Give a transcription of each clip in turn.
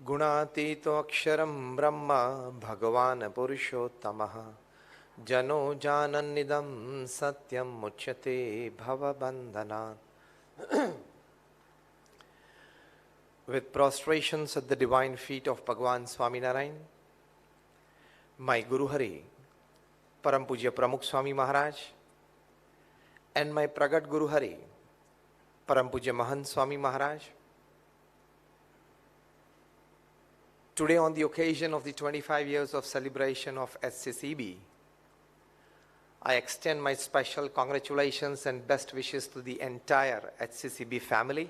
गुणातीतो अक्षरं ब्रह्म भगवान पुरुषोत्तमः जनो जानन्निदं सत्यं मुच्यते भवबन्धनात्. With prostrations at the divine feet of Bhagavan Swaminarayan, my Guru Hari, Param Pujya Pramukh Swami Maharaj, and my Pragat Guru Hari, Param Pujya Mahant Swami Maharaj, today on the occasion of the 25 years of celebration of HCCB, I extend my special congratulations and best wishes to the entire HCCB family.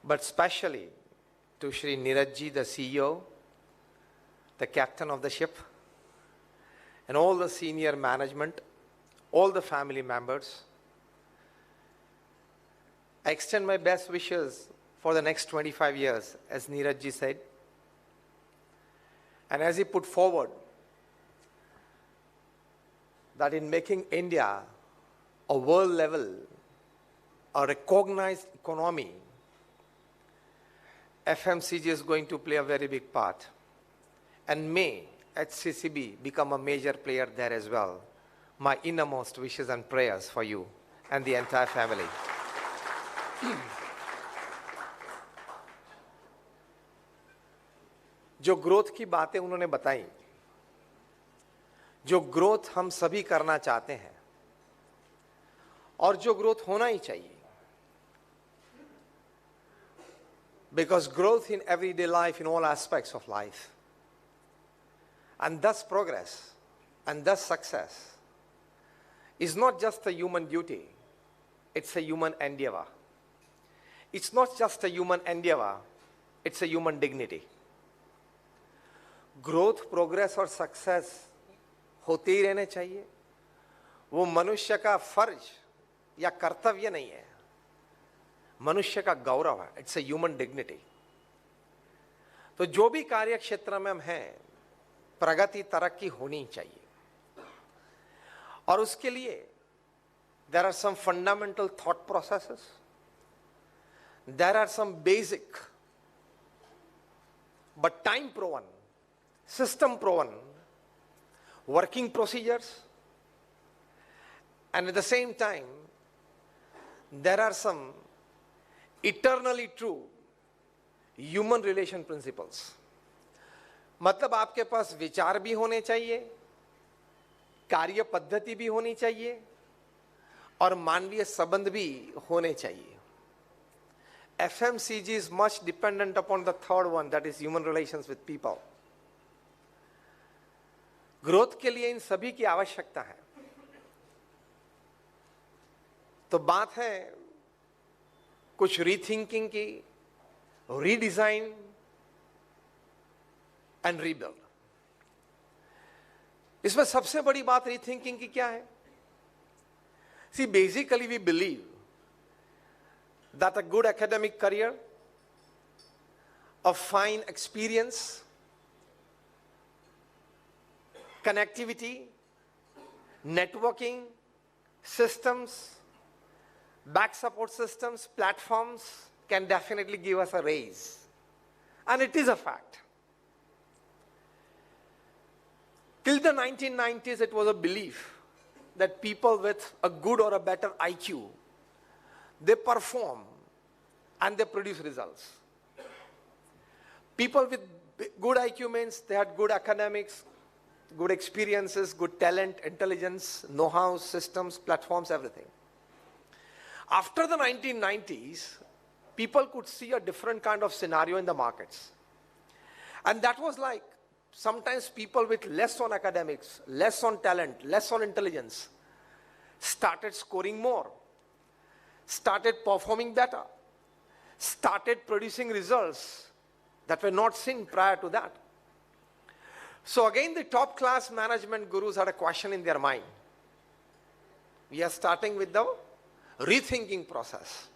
But especially to Shri Neeraj, the CEO, the captain of the ship, and all the senior management, all the family members. I extend my best wishes for the next 25 years, as Neeraj said. And as he put forward that in making India a world level, a recognized economy, FMCG is going to play a very big part. And may HCCB become a major player there as well. My innermost wishes and prayers for you and the entire family. जो growth की बातें उन्होंने बताई, जो growth हम सभी करना चाहते हैं और जो ग्रोथ होना ही चाहिए, because growth in everyday life, in all aspects of life, and thus progress and thus success is not just a human duty, it's a human endeavor. It's not just a human endeavor, it's a human dignity. Growth, progress और success होते ही रहने चाहिए. वो मनुष्य का फर्ज या कर्तव्य नहीं है, मनुष्य का गौरव है. It's a human dignity. तो जो भी कार्य क्षेत्र में हम हैं, प्रगति तरक्की होनी चाहिए. और उसके लिए there are some fundamental thought processes, there are some basic but time proven, system proven working procedures, and at the same time there are some eternally true human relation principles. मतलब आपके पास विचार भी होने चाहिए, कार्य पद्धति भी होनी चाहिए और मानवीय संबंध भी होने चाहिए. FMCG is much dependent upon the third one, that is human relations with people. Growth के लिए इन सभी की आवश्यकता है. तो बात है कुछ रीथिंकिंग की, रीडिजाइन एंड रीबिल्ड. इसमें सबसे बड़ी बात रीथिंकिंग की क्या है? See, basically we believe that a good academic career, a fine experience, connectivity, networking, systems, back support systems, platforms can definitely give us a raise. And it is a fact. Till the 1990s, it was a belief that people with a good or a better IQ, they perform and they produce results. People with good IQ means they had good academics, good experiences, good talent, intelligence, know-how, systems, platforms, everything. After the 1990s, people could see a different kind of scenario in the markets. And that was like, sometimes people with less on academics, less on talent, less on intelligence, started scoring more, started performing better, started producing results that were not seen prior to that. So again, the top class management gurus had a question in their mind. We are starting with the rethinking process.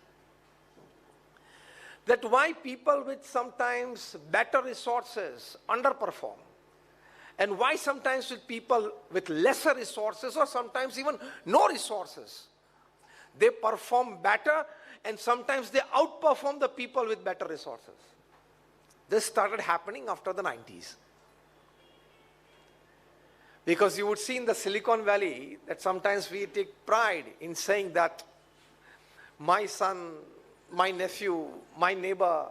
That why people with sometimes better resources underperform, and why sometimes with people with lesser resources or sometimes even no resources, they perform better, and sometimes they outperform the people with better resources. This started happening after the 90s. Because you would see in the Silicon Valley that sometimes we take pride in saying that my son, my nephew, my neighbor,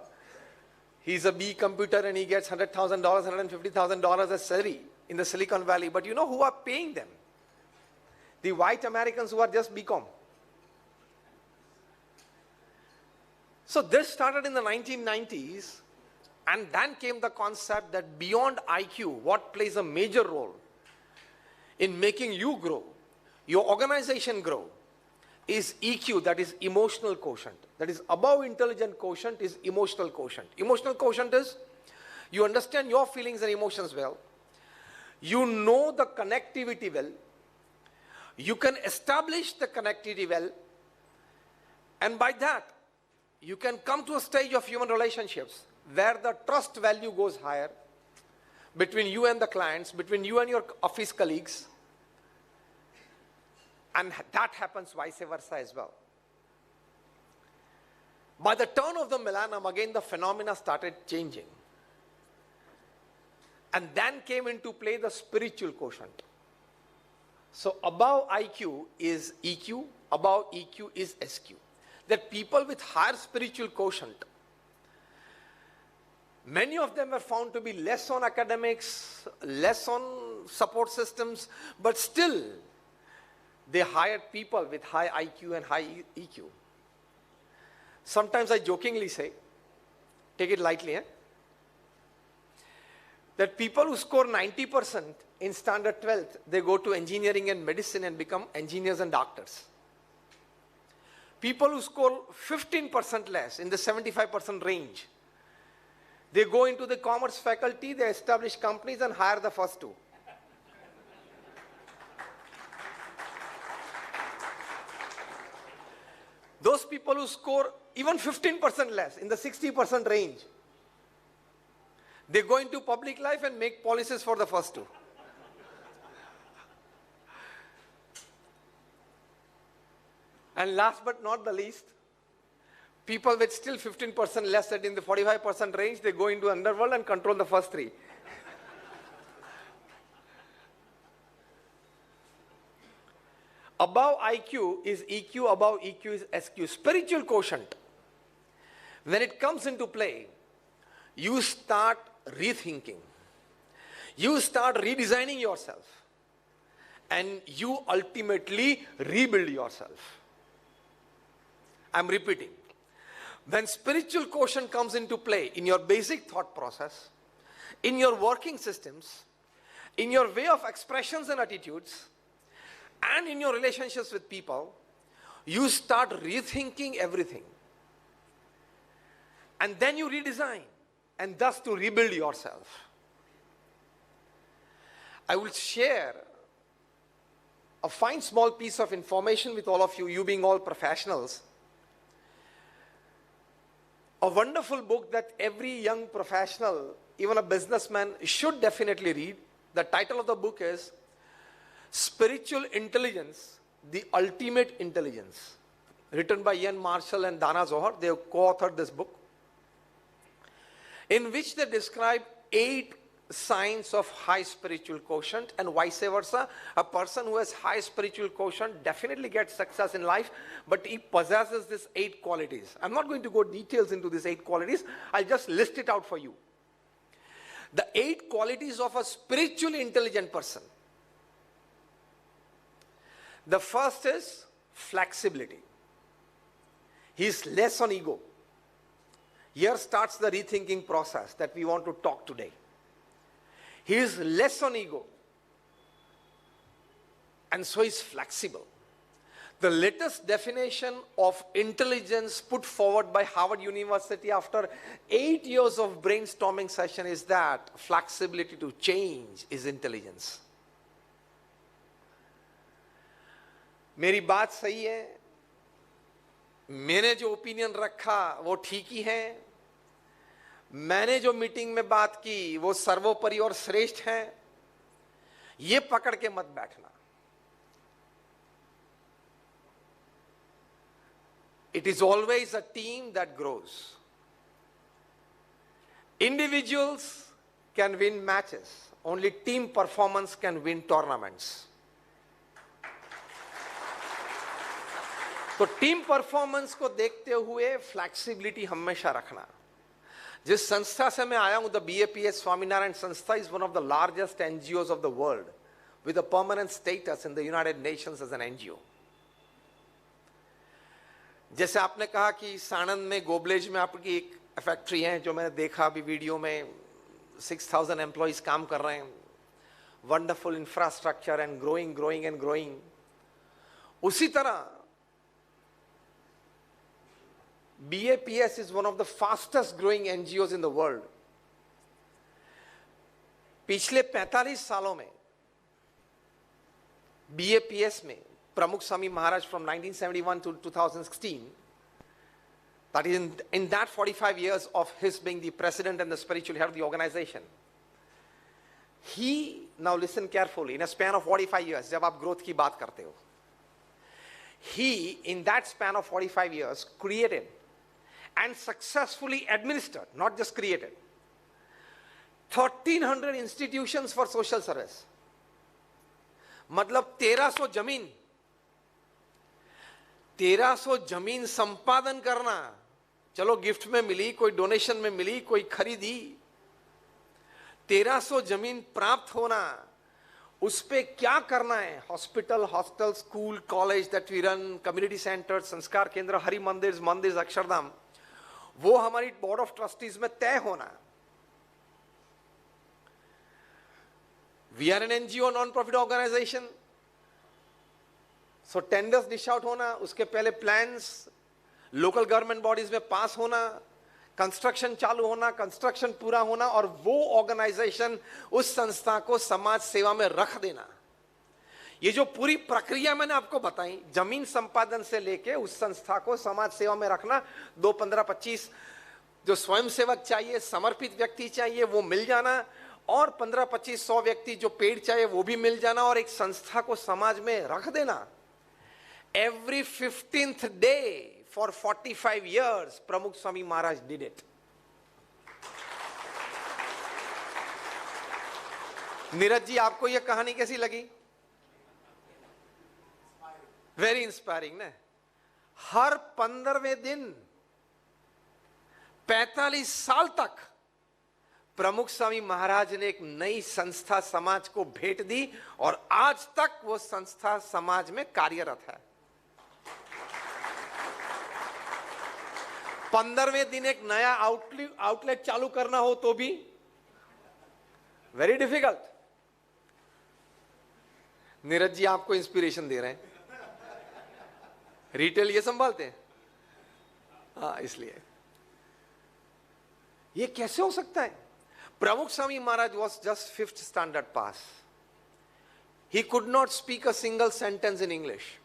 he's a B computer and he gets $100,000, $150,000 as salary in the Silicon Valley. But you know who are paying them? The white Americans who are just BCom. So this started in the 1990s, and then came the concept that beyond IQ, what plays a major role in making you grow, your organization grow, is EQ, that is emotional quotient. That is above intelligent quotient is emotional quotient. Emotional quotient is you understand your feelings and emotions well, you know the connectivity well, you can establish the connectivity well, and by that, you can come to a stage of human relationships where the trust value goes higher between you and the clients, between you and your office colleagues, and that happens vice versa as well. By the turn of the millennium, again the phenomena started changing. And then came into play the spiritual quotient. So above IQ is EQ, above EQ is SQ. That people with higher spiritual quotient, many of them were found to be less on academics, less on support systems, but still they hired people with high IQ and high EQ. Sometimes I jokingly say, take it lightly, that people who score 90% in standard 12th, they go to engineering and medicine and become engineers and doctors. People who score 15% less in the 75% range, they go into the commerce faculty, they establish companies and hire the first two. Those people who score even 15% less in the 60% range, they go into public life and make policies for the first two. And last but not the least, people with still 15% less than in the 45% range, they go into underworld and control the first three. Above IQ is EQ, above EQ is SQ. Spiritual quotient. When it comes into play, you start rethinking. You start redesigning yourself. And you ultimately rebuild yourself. I'm repeating. When spiritual quotient comes into play in your basic thought process, in your working systems, in your way of expressions and attitudes, and in your relationships with people, you start rethinking everything. And then you redesign, and thus to rebuild yourself. I will share a fine small piece of information with all of you, you being all professionals. A wonderful book that every young professional, even a businessman, should definitely read. The title of the book is Spiritual Intelligence, the Ultimate Intelligence. Written by Ian Marshall and Dana Zohar. They have co-authored this book, in which they describe 8 signs of high spiritual quotient, and vice versa. A person who has high spiritual quotient definitely gets success in life, but he possesses these 8 qualities. I'm not going to go details into these 8 qualities. I'll just list it out for you. The 8 qualities of a spiritually intelligent person. The first is flexibility. He is less on ego. Here starts the rethinking process that we want to talk today. He is less on ego, and so is flexible. The latest definition of intelligence put forward by Harvard University after 8 years of brainstorming session is that flexibility to change is intelligence. मेरी बात सही है, मैंने जो opinion रखा वो ठीक ही है, मैंने जो मीटिंग में बात की वो सर्वोपरि और श्रेष्ठ है, ये पकड़ के मत बैठना. It is always a team that grows. Individuals can win matches. Only team performance can win tournaments. तो टीम परफॉर्मेंस को देखते हुए फ्लेक्सिबिलिटी हमेशा रखना. जिस संस्था से मैं आया हूं, the BAPS Swaminarayan Sanstha is one of the largest NGOs of the world with a permanent status in the United Nations as an NGO. जैसे आपने कहा कि साणंद में गोबलेज में आपकी एक फैक्ट्री है, जो मैंने देखा अभी वीडियो में, 6,000 एम्प्लॉइज काम कर रहे हैं, वंडरफुल इंफ्रास्ट्रक्चर एंड ग्रोइंग. उसी तरह BAPS is one of the fastest growing NGOs in the world. पिछले 45 सालों में BAPS में प्रमुख स्वामी महाराज from 1971 to 2016, that is in that 45 years of his being the president and the spiritual head of the organization, he, now listen carefully, in a span of 45 years, जब आप growth की बात करते हो, he in that span of 45 years created and successfully administered, not just created, 1,300 institutions for social service. मतलब 1300 जमीन संपादन करना. चलो गिफ्ट में मिली, कोई डोनेशन में मिली, कोई खरीदी. 1300 जमीन प्राप्त होना, उस पे क्या करना है? Hospital, hostel, school, college that we run, community centre, संस्कार केंद्र, हरि मंदिर, अक्षरधाम, वो हमारी बोर्ड ऑफ ट्रस्टीज में तय होना. We are an NGO, non profit organisation. So tenders dish out होना, उसके पहले प्लान्स लोकल गवर्नमेंट बॉडीज में पास होना, कंस्ट्रक्शन चालू होना, कंस्ट्रक्शन पूरा होना, और वो ऑर्गेनाइजेशन उस संस्था को समाज सेवा में रख देना. ये जो पूरी प्रक्रिया मैंने आपको बताई, जमीन संपादन से लेके उस संस्था को समाज सेवा में रखना, 2, 15, 25 जो स्वयंसेवक चाहिए, समर्पित व्यक्ति चाहिए, वो मिल जाना, और 15, 25, 100 व्यक्ति जो पेड चाहिए वो भी मिल जाना, और एक संस्था को समाज में रख देना. Every 15th day for 45 years, प्रमुख स्वामी महाराज did it. नीरज जी, आपको यह कहानी कैसी लगी? वेरी इंस्पायरिंग ना. हर 15वें दिन 45 साल तक प्रमुख स्वामी महाराज ने एक नई संस्था समाज को भेंट दी, और आज तक वो संस्था समाज में कार्यरत है. 15वें दिन एक नया आउटलेट चालू करना हो तो भी वेरी डिफिकल्ट. नीरज जी आपको इंस्पिरेशन दे रहे हैं. रिटेल ये संभालते हैं, हाँ, इसलिए ये कैसे हो सकता है? प्रमुख स्वामी महाराज was just 5th standard pass. He could not speak a single sentence in English,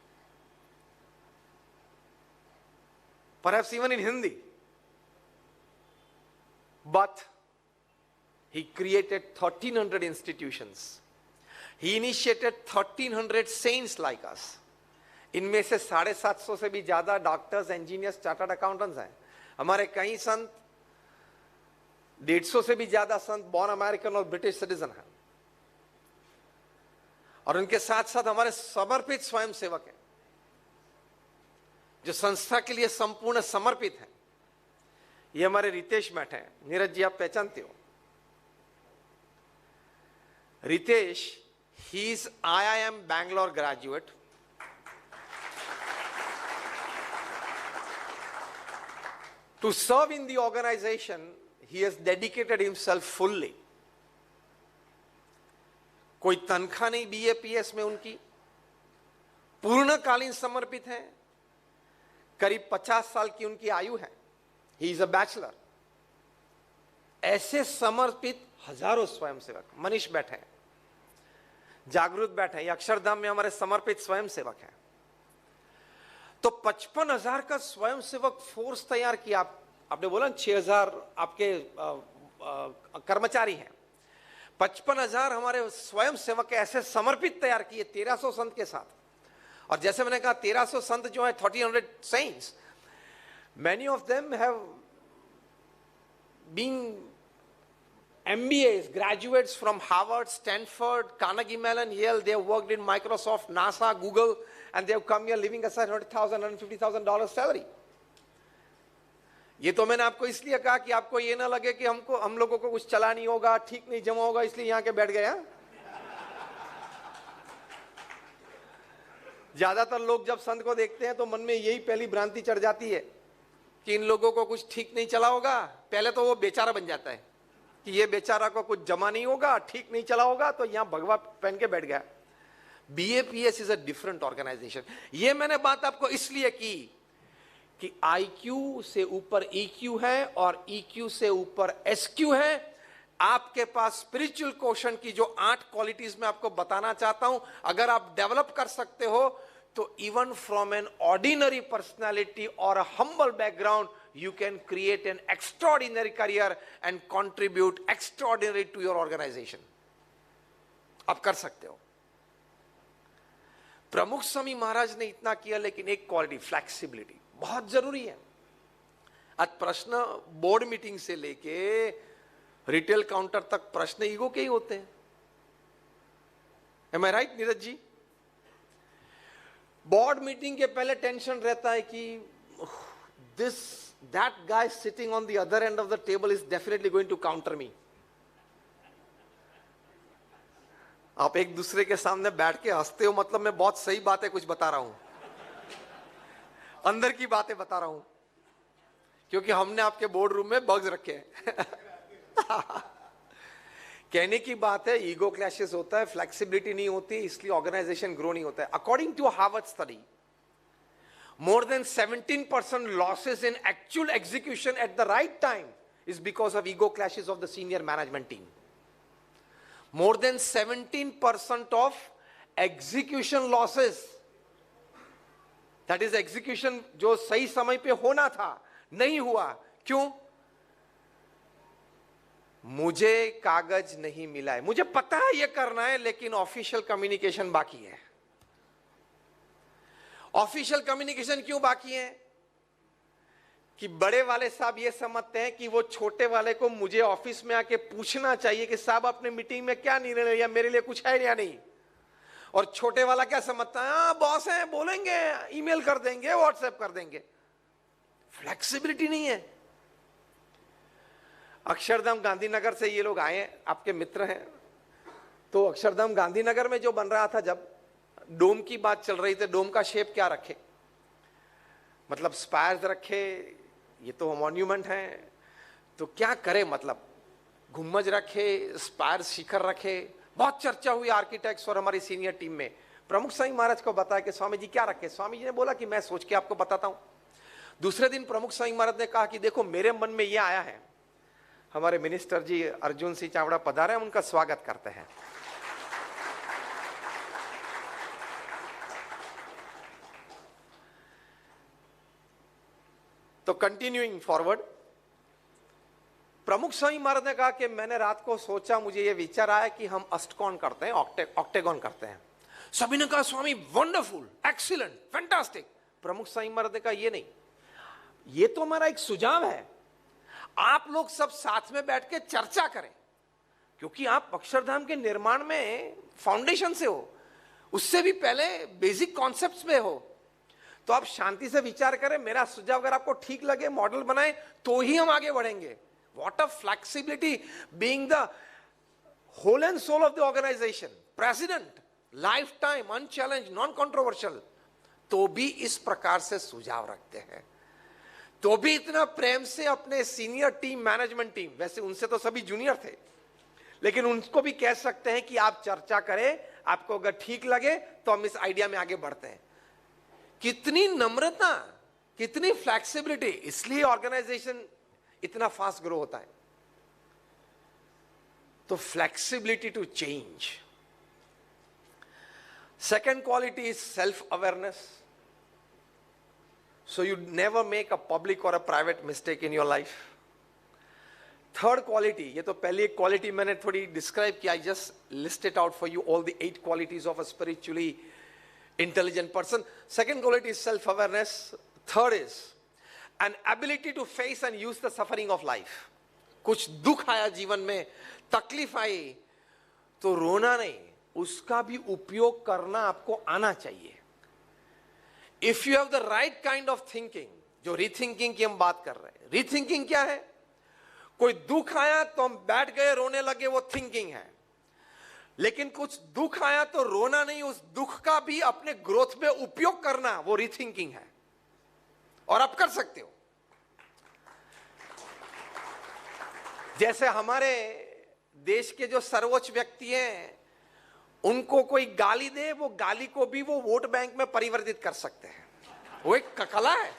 perhaps even in Hindi, but he created 1,300 institutions. He initiated 1,300 saints like us. इनमें से 750 से भी ज्यादा डॉक्टर्स, इंजीनियर्स, चार्टर्ड अकाउंटेंट्स हैं. हमारे कई संत, 150 से भी ज्यादा संत बॉर्न अमेरिकन और ब्रिटिश सिटीजन हैं, और उनके साथ साथ हमारे समर्पित स्वयंसेवक हैं जो संस्था के लिए संपूर्ण समर्पित हैं. ये हमारे रितेश बैठे हैं. नीरज जी आप पहचानते हो Ritesh? He is IIM Bangalore graduate. To serve in the organization, he has dedicated himself fully. कोई तनख्वाह नहीं BAPS में उनकी, पूर्णकालीन समर्पित हैं. करीब 50 साल की उनकी आयु है. He is a bachelor. ऐसे समर्पित हजारों स्वयंसेवक. मनीष बैठे हैं, जागृत बैठे हैं, अक्षरधाम में हमारे समर्पित स्वयंसेवक हैं. तो 55,000 का स्वयंसेवक फोर्स तैयार किया. आपने बोला 6,000 आपके कर्मचारी हैं, 55,000 हमारे स्वयंसेवक ऐसे समर्पित तैयार किए 1300 संत के साथ. और जैसे मैंने कहा 1300 संत जो है 1,300 cents, Many of them have been MBAs, graduates from Harvard, Stanford, Carnegie Mellon, Yale. They have worked in Microsoft, NASA, Google, and they have come here living aside $100,000, $150,000 salary. ये तो मैंने आपको इसलिए कहा कि आपको ये ना लगे कि हम लोगों को कुछ चला नहीं होगा, ठीक नहीं जमा होगा, इसलिए यहाँ के बैठ गए हैं। ज्यादातर लोग जब संत को देखते हैं तो मन में यही पहली भ्रांति चढ़ जाती है कि इन लोगों को कुछ ठीक नहीं चला होगा। पहले तो वो बेचारा बन जाता है कि ये बेचारा को कुछ जमा नहीं होगा, ठीक नहीं चला होगा, तो यहां भगवा पहन के बैठ गया। BAPS is a different organisation. ये मैंने बात आपको इसलिए की कि IQ से ऊपर EQ है और EQ से ऊपर SQ है। आपके पास स्पिरिचुअल क्वेश्चन की जो 8 क्वालिटीज मैं आपको बताना चाहता हूं, अगर आप डेवलप कर सकते हो तो even from an ordinary personality और a humble background you can create an extraordinary career and contribute extraordinary to your organization. आप कर सकते हो। प्रमुख स्वामी महाराज ने इतना किया, लेकिन एक क्वालिटी फ्लेक्सिबिलिटी बहुत जरूरी है। आज प्रश्न बोर्ड मीटिंग से लेके रिटेल काउंटर तक प्रश्न ईगो के ही होते हैं। Am I right, Neeraj ji? Board meeting के पहले टेंशन रहता है कि that guy sitting on the other end of the table is definitely going to counter me. आप एक दूसरे के सामने बैठ के हंसते हो, मतलब मैं बहुत सही बातें कुछ बता रहा हूं, अंदर की बातें बता रहा हूं, क्योंकि हमने आपके बोर्ड रूम में बग्स रखे हैं। कहने की बात है, ईगो क्लैशेस होता है, फ्लेक्सिबिलिटी नहीं होती, इसलिए ऑर्गेनाइजेशन ग्रो नहीं होता है। According to Harvard study, more than 17% losses in actual execution at the right time is because of ego clashes of the senior management team. More than 17% of execution losses, that is execution जो सही समय पे होना था नहीं हुआ। क्यों? मुझे कागज नहीं मिला है, मुझे पता है ये करना है, लेकिन ऑफिशियल कम्युनिकेशन बाकी है। ऑफिशियल कम्युनिकेशन क्यों बाकी है? कि बड़े वाले साहब ये समझते हैं कि वो छोटे वाले को मुझे ऑफिस में आके पूछना चाहिए कि साहब आपने मीटिंग में क्या निर्णय लिया, मेरे लिए कुछ है या नहीं। और छोटे वाला क्या समझता है, हाँ बॉस है, बोलेंगे, ईमेल कर देंगे, व्हाट्सएप कर देंगे। फ्लेक्सिबिलिटी नहीं है। अक्षरधाम गांधीनगर से ये लोग आए, आपके मित्र हैं, तो अक्षरधाम गांधीनगर में जो बन रहा था, जब डोम की बात चल रही थी, डोम का शेप क्या रखे, मतलब स्पायर्स रखे, ये तो मॉन्यूमेंट है, तो क्या करे, मतलब गुम्बज रखे, स्पायर्स शिखर रखे। बहुत चर्चा हुई आर्किटेक्ट्स और हमारी सीनियर टीम में। प्रमुख स्वामी महाराज को बताया कि स्वामी जी क्या रखे। स्वामी जी ने बोला कि मैं सोच के आपको बताता हूं। दूसरे दिन प्रमुख स्वामी महाराज ने कहा कि देखो मेरे मन में ये आया है। हमारे मिनिस्टर जी अर्जुन सिंह चावड़ा पधारे, हम उनका स्वागत करते हैं। तो कंटिन्यूइंग फॉरवर्ड, प्रमुख स्वामी महाराज ने कहा कि मैंने रात को सोचा, मुझे ये विचार आया कि हम अष्टकोण करते हैं, ऑक्टेगॉन करते हैं। सभी ने कहा स्वामी वंडरफुल, एक्सीलेंट, फैंटास्टिक। प्रमुख स्वामी महाराज ने कहा ये नहीं, ये तो हमारा एक सुझाव है, आप लोग सब साथ में बैठ के चर्चा करें, क्योंकि आप अक्षरधाम के निर्माण में फाउंडेशन से हो, उससे भी पहले बेसिक कॉन्सेप्ट्स में हो, तो आप शांति से विचार करें। मेरा सुझाव अगर आपको ठीक लगे, मॉडल बनाएं, तो ही हम आगे बढ़ेंगे। What a flexibility, being the whole and soul of the organization, president, lifetime, unchallenged, non-controversial, तो भी इस प्रकार से सुझाव रखते हैं, तो भी इतना प्रेम से अपने सीनियर टीम, मैनेजमेंट टीम, वैसे उनसे तो सभी जूनियर थे, लेकिन उनको भी कह सकते हैं कि आप चर्चा करें, आपको अगर ठीक लगे तो हम इस आइडिया में आगे बढ़ते हैं। कितनी नम्रता, कितनी फ्लेक्सिबिलिटी, इसलिए ऑर्गेनाइजेशन इतना फास्ट ग्रो होता है। तो flexibility to change. Second quality is self awareness, so you never make a public और a private mistake in your life. Third quality, ये तो पहली एक क्वालिटी मैंने थोड़ी डिस्क्राइब किया, I just listed out for you all the 8 qualities of a spiritually intelligent person. Second quality is self-awareness. Third is an ability to face and use the suffering of life. कुछ दुख आया जीवन में, तकलीफ आई, तो रोना नहीं, उसका भी उपयोग करना आपको आना चाहिए. If you have the right kind of thinking, जो रीथिंकिंग की हम बात कर रहे हैं. रीथिंकिंग क्या है? कोई दुख आया तो हम बैठ गए रोने लगे, वो थिंकिंग है. लेकिन कुछ दुख आया तो रोना नहीं, उस दुख का भी अपने ग्रोथ में उपयोग करना, वो रीथिंकिंग है. और आप कर सकते हो. जैसे हमारे देश के जो सर्वोच्च व्यक्ति हैं, उनको कोई गाली दे, वो गाली को भी वो वोट बैंक में परिवर्तित कर सकते हैं. वो एक कला है.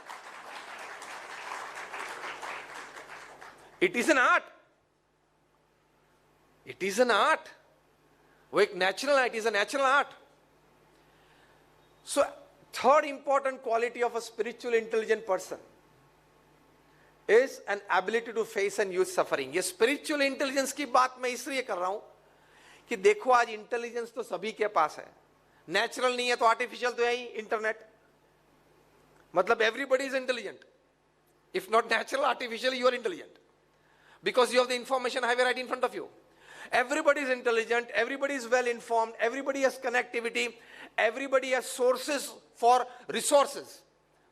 It is an art. It is an art. वो एक नेचुरल है. It is a natural art. So third important quality of a spiritual intelligent person is an ability to face and use suffering. ये spiritual intelligence की बात मैं इसलिए कर रहा हूं कि देखो आज इंटेलिजेंस तो सभी के पास है. नेचुरल नहीं है तो आर्टिफिशियल तो है ही. इंटरनेट मतलब everybody is intelligent. If not natural, artificial, you are intelligent because you have the information highway right in front of you. Everybody is intelligent, everybody is well informed, everybody has connectivity, everybody has sources for resources.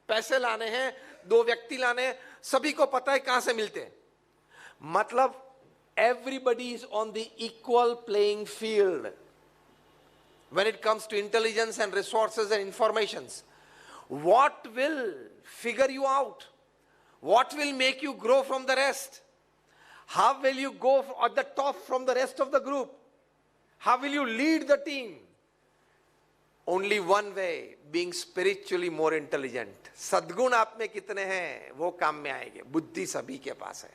पैसे लाने हैं, दो व्यक्ति लाने हैं, सभी को पता है कहां से मिलते हैं. मतलब everybody is on the equal playing field when it comes to intelligence and resources and informations. What will figure you out? What will make you grow from the rest? How will you go at the top from the rest of the group? How will you lead the team? Only one way, being spiritually more intelligent. सद्गुण आप में कितने हैं वो काम में आएंगे. बुद्धि सभी के पास है,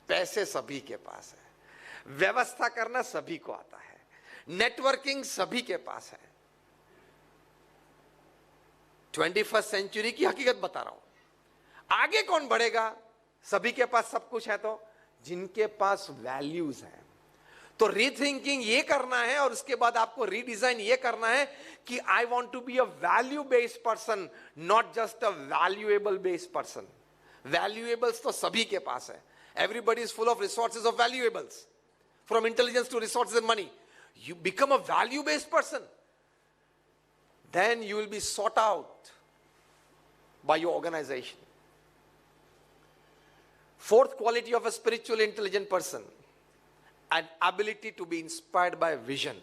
पैसे सभी के पास है, व्यवस्था करना सभी को आता है, नेटवर्किंग सभी के पास है. 21st सेंचुरी की हकीकत बता रहा हूं. आगे कौन बढ़ेगा? सभी के पास सब कुछ है तो जिनके पास वैल्यूज हैं. तो रीथिंकिंग ये करना है और उसके बाद आपको रीडिजाइन ये करना है कि I want to be a value based person, not just a valuable based person. Valuables तो सभी के पास है. Everybody is full of resources of valuables, from intelligence to resources and money. You become a value based person, then you will be sought out by your organization. Fourth quality of a spiritual intelligent person, an ability to be inspired by vision.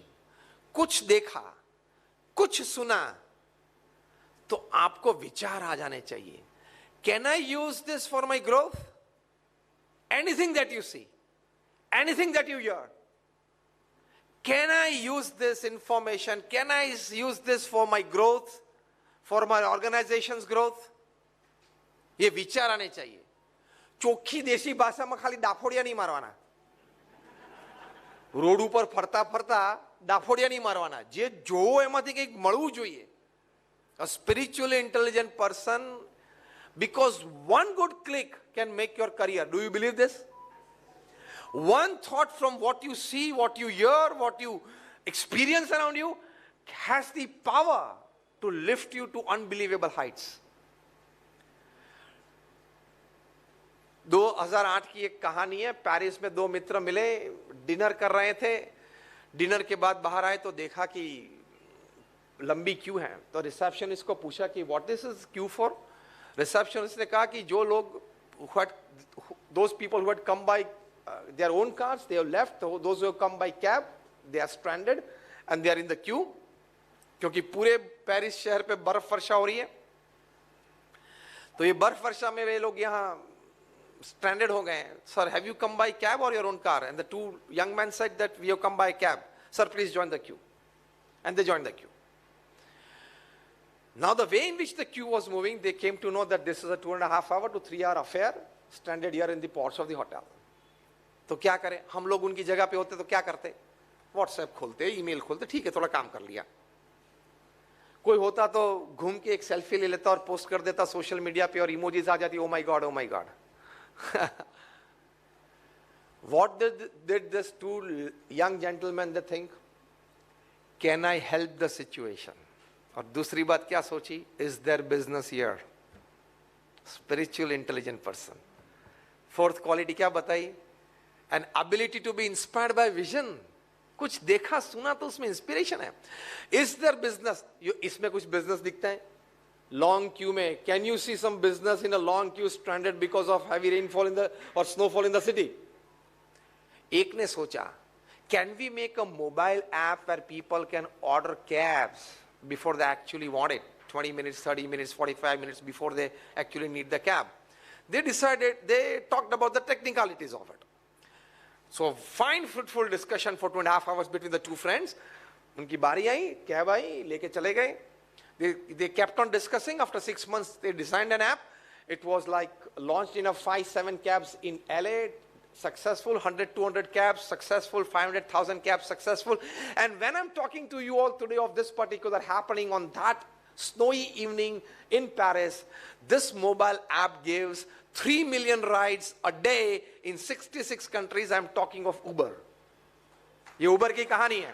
कुछ देखा, कुछ सुना तो आपको विचार आ जाने चाहिए. Can I use this for my growth? Anything that you see, anything that you hear, can I use this information? Can I use this for my growth, for my organization's growth? ये विचार आने चाहिए. ચોખ્ખી દેશી ભાષામાં ખાલી ડાફોડિયા નહીં મારવાના. રોડ ઉપર ફરતા ફરતા ડાફોડિયા નહીં મારવાના. જે જોવો એમાંથી કંઈક મળવું જોઈએ. A spiritually intelligent person, because one good click can make your career. Do you believe this? One thought from what you see, what you hear, what you experience around you has the power to lift you to unbelievable heights. 2008 की एक कहानी है. Paris में दो मित्र मिले, dinner कर रहे थे. डिनर के बाद बाहर आए तो देखा कि लंबी क्यू है. तो रिसेप्शनिस्ट को पूछा कि what this is Q for. Receptionist ने कहा कि जो लोग those people who had come by their own cars, they have left. Those who have come by cab, they are stranded and they are in the queue. क्योंकि पूरे Paris शहर पे बर्फ वर्षा हो रही है. तो ये बर्फ वर्षा में वे लोग यहाँ stranded हो गए हैं. Sir, have you come by cab or your own car? And the two young men said that we have come by cab. Sir, please join the queue. And they joined the queue. Now the way in which the queue was moving, they came to know that this is a 2.5 hour to 3 hour affair, stranded here in the porch of the hotel. तो क्या करें? हम लोग उनकी जगह पे होते तो क्या करते? व्हाट्सएप खोलते, ईमेल खोलते, ठीक है थोड़ा काम कर लिया. कोई होता तो घूम के एक सेल्फी ले लेता और पोस्ट कर देता सोशल मीडिया पे और इमोजीज आ जाती. Oh my God, oh my God. What did this two young gentlemen they think? Can I help the situation? और दूसरी बात क्या सोची? Is there business here? Spiritual intelligent person. Fourth quality क्या बताई? An ability to be inspired by vision. कुछ देखा सुना तो उसमें इंस्पिरेशन है. Is there business? इसमें कुछ business दिखता है? Long queue में, can you see some business in a long queue stranded because of heavy rainfall in the or snowfall in the city? एक ने सोचा, can we make a mobile app where people can order cabs before they actually want it? 20 minutes, 30 minutes, 45 minutes before they actually need the cab. They talked about the technicalities of it. So fine, fruitful discussion for 2.5 hours between the two friends. उनकी बारी आई, cab I, लेके चले गए. They kept on discussing. After 6 months, they designed an app. It was like launched in a 5-7 cabs in LA, successful, 100-200 cabs, successful, 500,000 cabs, successful. And when I'm talking to you all today of this particular happening on that snowy evening in Paris, this mobile app gives 3 million rides a day in 66 countries. I'm talking of Uber. ये Uber की कहानी है.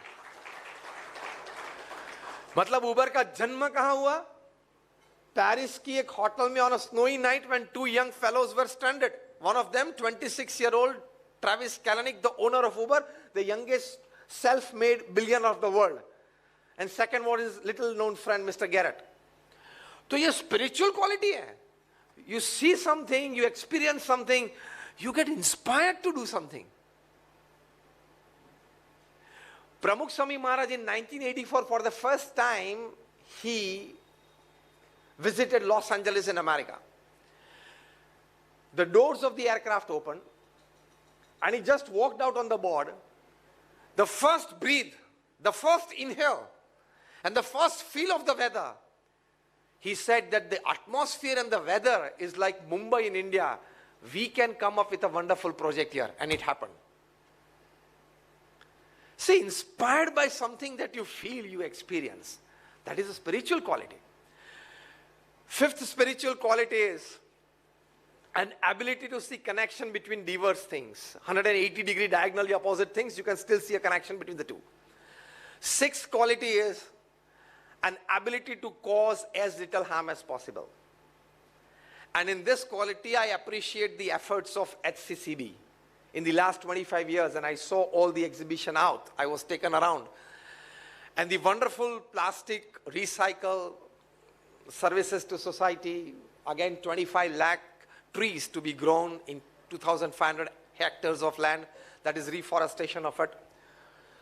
मतलब Uber का जन्म कहाँ हुआ? Paris की एक होटल में on a snowy night when 2 young fellows were stranded. One of them, 26-year-old Travis Kalanick, the owner of Uber, the youngest self-made billionaire of the world. And second was his little-known friend, Mr. Garrett. तो ये spiritual quality है. You see something, you experience something, you get inspired to do something. Pramukh Swami Maharaj in 1984, for the first time, he visited Los Angeles in America. The doors of the aircraft opened, and he just walked out on the board. The first breathe, the first inhale, and the first feel of the weather. He said that the atmosphere and the weather is like Mumbai in India. We can come up with a wonderful project here, and it happened. See, inspired by something that you feel, you experience. That is a spiritual quality. Fifth spiritual quality is an ability to see connection between diverse things. 180-degree diagonally opposite things, you can still see a connection between the two. Sixth quality is an ability to cause as little harm as possible. And in this quality, I appreciate the efforts of HCCB. In the last 25 years, and I saw all the exhibition out, I was taken around. And the wonderful plastic recycle services to society, again 25 lakh trees to be grown in 2,500 hectares of land, that is reforestation of it.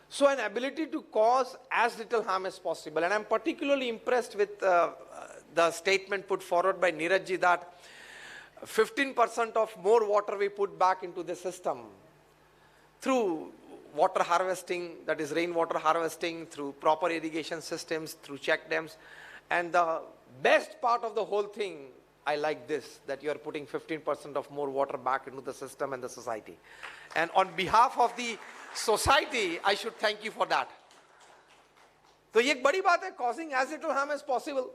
So an ability to cause as little harm as possible. And I'm particularly impressed with the statement put forward by Neeraj ji that 15% of more water we put back into the system through water harvesting, that is rainwater harvesting, through proper irrigation systems, through check dams. And the best part of the whole thing, I like this, that you are putting 15% of more water back into the system and the society. And on behalf of the society, I should thank you for that. So ये एक बड़ी बात है, causing as little harm as possible.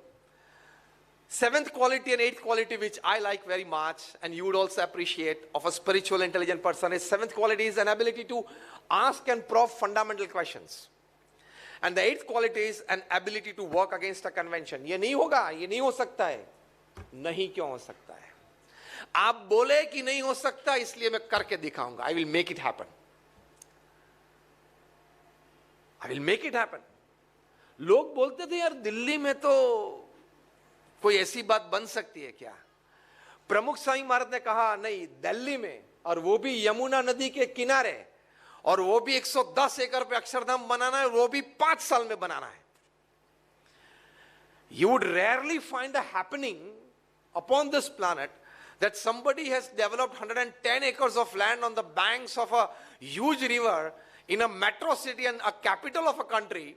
Seventh quality and eighth quality, which I like very much, and you would also appreciate of a spiritual intelligent person, is seventh quality is an ability to ask and probe fundamental questions. And the eighth quality is an ability to work against a convention. ये नहीं होगा, ये नहीं हो सकता है. नहीं क्यों हो सकता है? आप बोले कि नहीं हो सकता, इसलिए मैं करके दिखाऊंगा. I will make it happen. I will make it happen. लोग बोलते थे यार दिल्ली में तो कोई ऐसी बात बन सकती है क्या? प्रमुख स्वामी महाराज ने कहा नहीं, दिल्ली में, और वो भी यमुना नदी के किनारे, और वो भी 110 एकड़ पे अक्षरधाम बनाना है, वो भी 5 साल में बनाना है. You would rarely find a happening upon this planet that somebody has developed 110 acres of land on the banks of a huge river in a metro city and a capital of a country,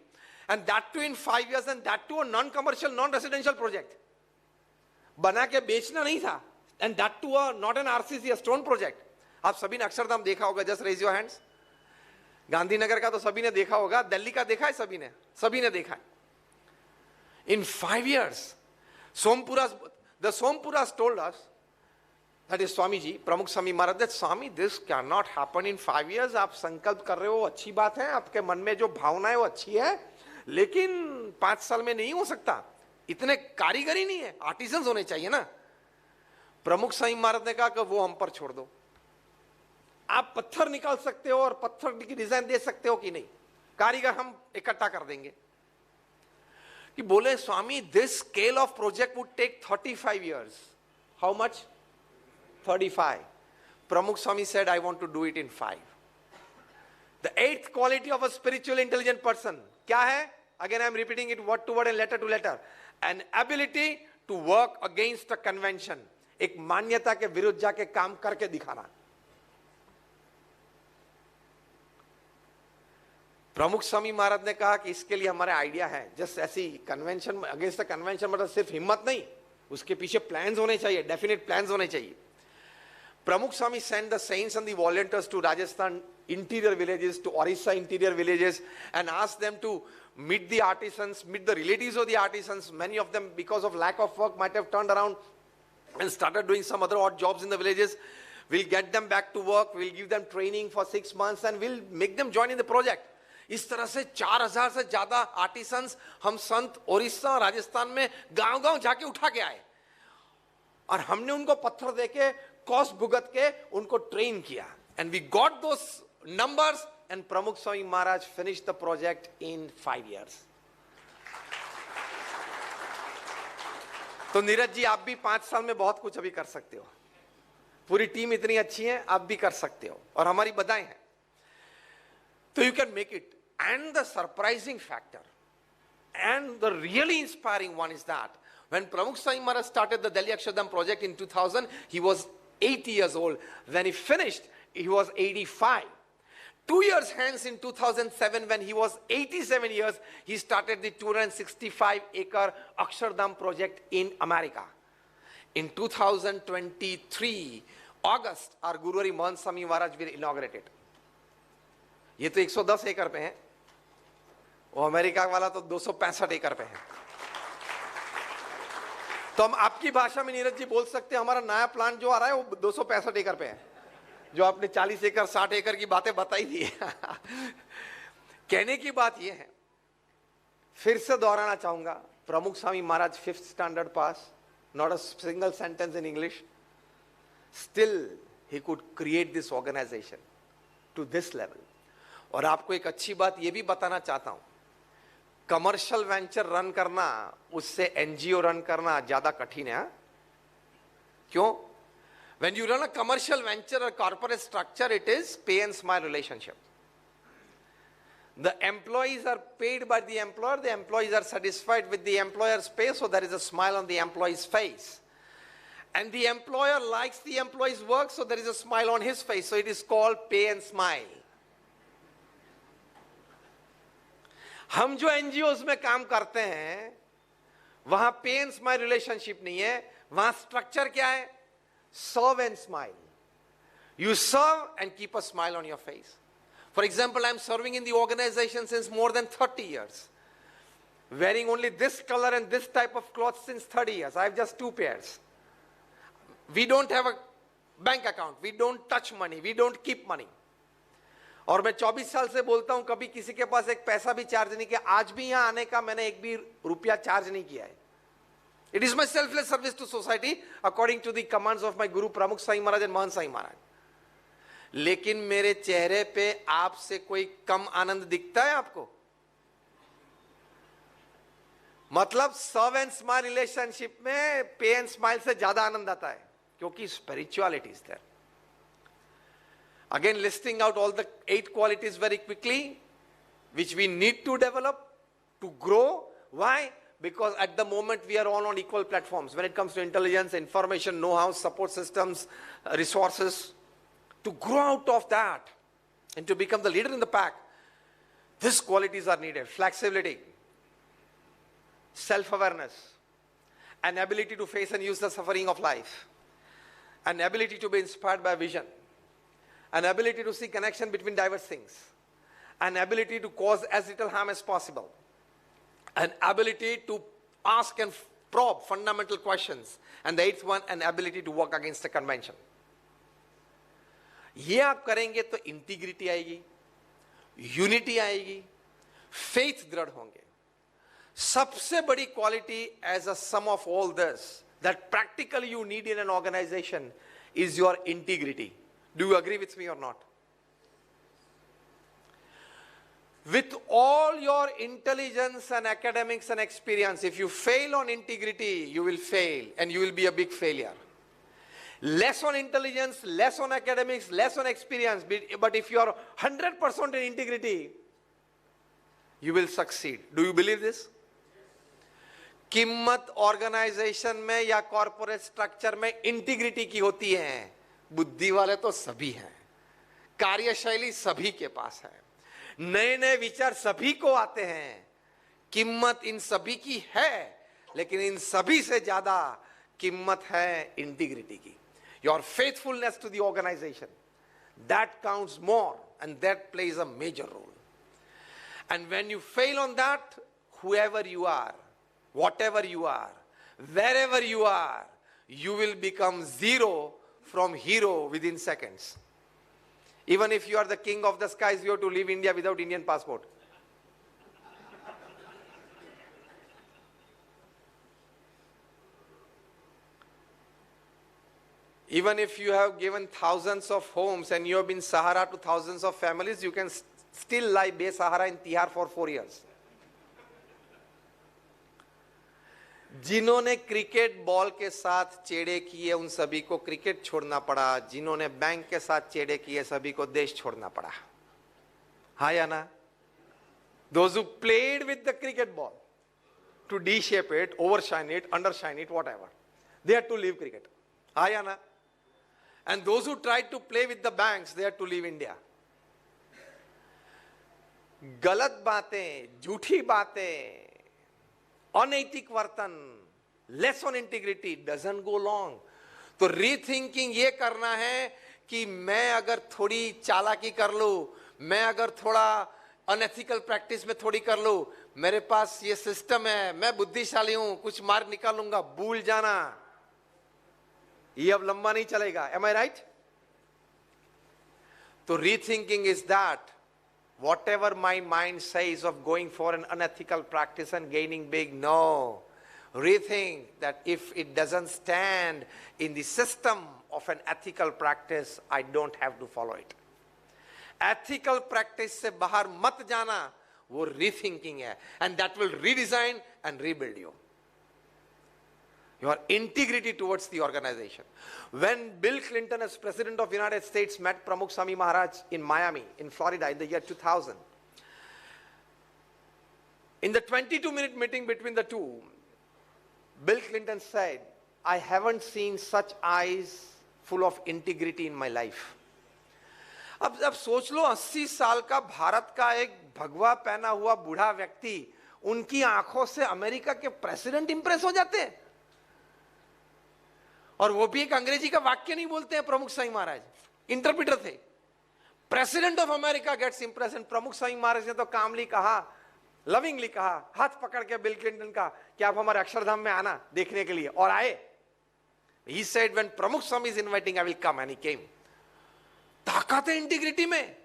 and that too in 5 years, and that too a non-commercial, non-residential project. बना के बेचना नहीं था, and that too not an RCC, a stone project. आप सभी ने अक्षरधाम देखा होगा, just raise your hands. Gandhinagar का तो सभी ने देखा होगा, दिल्ली का देखा है सभी ने देखा है. In 5 years, the Sompuras told us, that is Swamiji, Pramukh Swami Maharaj, that Swami, this cannot happen in 5 years. आप संकल्प कर रहे हो, अच्छी बात है, आपके मन में जो भावना है वो अच्छी है, लेकिन 5 साल में नहीं हो सकता. इतने कारीगरी नहीं है, आर्टिजन्स होने चाहिए ना. प्रमुख स्वामी महाराज ने कहा कि वो हम पर छोड़ दो, आप पत्थर निकाल सकते हो और पत्थर की डिजाइन दे सकते हो कि नहीं, कारीगर हम इकट्ठा कर देंगे। कि बोले Swami this scale of project would take 35 years. How much? 35. Pramukh Swami said I want to do it in 5. The 8th quality of a spiritual intelligent person क्या है? Again I am repeating it word to word and letter to letter. An ability to work against a convention. एक मान्यता के विरुद्ध जाके काम करके दिखाना। प्रमुख स्वामी महाराज ने कहा कि इसके लिए हमारे आइडिया है। जस्ट ऐसी कन्वेंशन अगेंस्ट द कन्वेंशन मतलब सिर्फ हिम्मत नहीं, उसके पीछे प्लान्स होने चाहिए, डेफिनेट प्लान्स होने चाहिए। प्रमुख स्वामी sent the saints and the volunteers to Rajasthan interior villages, to Orissa interior villages, and asked them to meet the artisans, meet the relatives of the artisans. Many of them, because of lack of work, might have turned around and started doing some other odd jobs in the villages. We'll get them back to work, we'll give them training for 6 months, and we'll make them join in the project. इस तरह से 4000 से ज्यादा artisans हम संत ओडिशा और राजस्थान में गांव-गांव जाके उठा के आए, और हमने उनको पत्थर देके कॉस्ट भुगत के उनको ट्रेन किया, and we got those numbers, and प्रमुख स्वामी महाराज finished the project in 5 years. तो नीरज जी आप भी 5 साल में बहुत कुछ अभी कर सकते हो, पूरी टीम इतनी अच्छी है, आप भी कर सकते हो और हमारी बधाई है। तो you can make it. And the surprising factor and the really inspiring one is that when Pramukh Swami Maharaj started the Delhi Akshardham project in 2000, he was 80 years old. When he finished, he was 85. 2 years hence in 2007, when he was 87 years, he started the 265-acre Akshardham project in America. In 2023, August, our Guru Mahant Swami Maharaj will inaugurate it. ये तो 110 एकड़ पे है, वो America वाला तो 265 एकड़ पे है। तो हम आपकी भाषा में नीरज जी बोल सकते हैं हमारा नया प्लान जो आ रहा है वो 265 एकड़ पे है, जो आपने 40 एकड़ 60 एकड़ की बातें बताई थी। कहने की बात ये है, फिर से दोहराना चाहूंगा, प्रमुख स्वामी महाराज 5th standard pass, not a single sentence in English, still he could create this organization to this level. और आपको एक अच्छी बात ये भी बताना चाहता हूं, कमर्शियल वेंचर रन करना उससे एनजीओ रन करना ज्यादा कठिन है। क्यों? When you run a commercial venture or corporate structure, it is pay and smile relationship. The employees are paid by the employees are satisfied with the employer's pay, so there is a smile on the employee's face. And the employer likes the employee's work, so there is a smile on his face. So it is called pay and smile. हम जो NGOs में काम करते हैं वहां पे and smile relationship नहीं है, वहां स्ट्रक्चर क्या है? Serve and smile. You serve and keep a smile on your face. For example, I am serving in the organization since more than 30 years. Wearing only this color and this type of cloth since 30 years. I have just 2 pairs. We don't have a bank account. We don't touch money. We don't keep money. और मैं 24 साल से बोलता हूं, कभी किसी के पास एक पैसा भी चार्ज नहीं किया। आज भी यहां आने का मैंने एक भी रुपया चार्ज नहीं किया है। It is my selfless service to society according to the commands of my Guru Pramukh Swami Maharaj and Mahant Swami Maharaj. लेकिन मेरे चेहरे पे आपसे कोई कम आनंद दिखता है आपको? मतलब सर्व एंड स्माइल रिलेशनशिप में पे एंड स्माइल से ज्यादा आनंद आता है, क्योंकि spirituality is there. Again, listing out all the 8 qualities very quickly, which we need to develop to grow. Why? Because at the moment we are all on equal platforms when it comes to intelligence, information, know-how, support systems, resources. To grow out of that and to become the leader in the pack, these qualities are needed. Flexibility, self-awareness, an ability to face and use the suffering of life, an ability to be inspired by vision, an ability to see connection between diverse things, an ability to cause as little harm as possible, an ability to ask and probe fundamental questions, and the 8th one, an ability to work against the convention. ये आप करेंगे तो integrity आएगी, unity आएगी, faith दृढ़ होंगे. सबसे बड़ी quality as a sum of all this that practically you need in an organization is your integrity. Do you agree with me or not? With all your intelligence and academics and experience, if you fail on integrity, you will fail and you will be a big failure. Less on intelligence, less on academics, less on experience, but if you are 100% in integrity, you will succeed. Do you believe this? कीमत organisation में या corporate structure में integrity की होती है. बुद्धि वाले तो सभी हैं, कार्यशैली सभी के पास है, नए नए विचार सभी को आते हैं. कीमत इन सभी की है, लेकिन इन सभी से ज्यादा कीमत है इंटीग्रिटी की. Your faithfulness to the organization, that counts more, and that plays a major role. And when you fail on that, whoever you are, whatever you are, wherever you are, you will become zero from hero within seconds. Even if you are the king of the skies, you have to leave India without Indian passport. Even if you have given thousands of homes and you have been Sahara to thousands of families, you can still lie Be-Sahara in Tihar for 4 years. जिन्होंने cricket ball के साथ चेड़े किए उन सभी को cricket छोड़ना पड़ा, जिन्होंने बैंक के साथ चेड़े किए सभी को देश छोड़ना पड़ा. हाँ या ना? Those who played with the cricket ball to de-shape it, overshine it, undershine it, whatever, they had to leave cricket. हाँ या ना? And those who tried to play with the banks, they had to leave India. गलत बातें, झूठी बातें, अनैतिक वर्तन, less on integrity doesn't go long. तो रीथिंकिंग ये करना है कि मैं अगर थोड़ी चालाकी कर लूं, मैं अगर थोड़ा अनएथिकल प्रैक्टिस में थोड़ी कर लूं, मेरे पास ये सिस्टम है, मैं बुद्धिशाली हूं, कुछ मार्ग निकालूंगा. भूल जाना, ये अब लंबा नहीं चलेगा. Am I right? तो rethinking is that whatever my mind says of going for an unethical practice and gaining big, no. Rethink that if it doesn't stand in the system of an ethical practice, I don't have to follow it. Ethical practice से बाहर मत जाना, वो rethinking है, and that will redesign and rebuild you. Your integrity towards the organization. When Bill Clinton as President of the United States met Pramukh Swami Maharaj in Miami, in Florida in the year 2000, in the 22-minute meeting between the two, Bill Clinton said, I haven't seen such eyes full of integrity in my life. अब सोच लो 80 साल का भारत का एक भगवा पहना हुआ बूढ़ा व्यक्ति, उनकी आंखों से अमेरिका के प्रेसिडेंट इंप्रेस हो जाते हैं. और वो भी एक अंग्रेजी का वाक्य नहीं बोलते हैं. प्रमुख स्वामी महाराज इंटरप्रेटर थे. President of America gets impress, and Pramukh Swami महाराज ने तो कामली कहा, लविंगली कहा, हाथ पकड़ के बिल क्लिंटन का कि आप हमारे अक्षरधाम में आना देखने के लिए, और आए. ही said when Pramukh Swami is inviting I will come, and he came. ताकत है इंटीग्रिटी में.